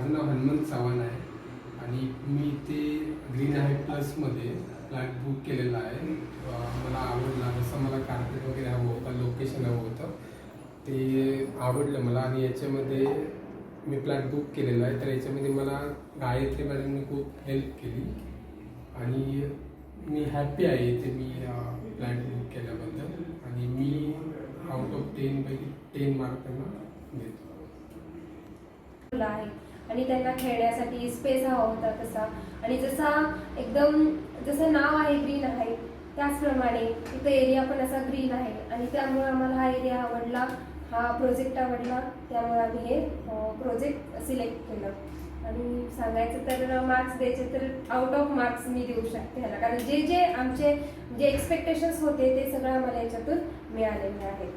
माझं नाव हनुमंत चव्हाण आहे आणि मी ते ग्रीन हाईट प्लसमध्ये फ्लॅट बुक केलेला आहे. मला आवडला, जसं मला कार्पेट वगैरे हवं होतं, लोकेशन हवं होतं ते आवडलं मला. आणि याच्यामध्ये मी फ्लॅट बुक केलेला आहे, तर याच्यामध्ये मला गायत्री मॅडमने खूप हेल्प केली आणि मी हॅप्पी आहे इथे मी फ्लॅट बुक केल्याबद्दल. आणि मी आउट ऑफ 10 पैकी 10 मार्क त्यांना देतो आहे. आणि त्यांना खेळण्यासाठी स्पेस हवा होता तसा, आणि जसा एकदम जसं नाव आहे ग्रीन आहे त्याचप्रमाणे इथं एरिया पण असा ग्रीन आहे आणि त्यामुळे आम्हाला हा एरिया आवडला, हा प्रोजेक्ट आवडला, त्यामुळे आम्ही हे प्रोजेक्ट सिलेक्ट केलं. आणि सांगायचं तर मार्क्स द्यायचे तर आउट ऑफ मार्क्स मी देऊ शकते ह्याला, कारण जे आमचे जे एक्सपेक्टेशन्स होते ते सगळं आम्हाला याच्यातून मिळालेले आहेत.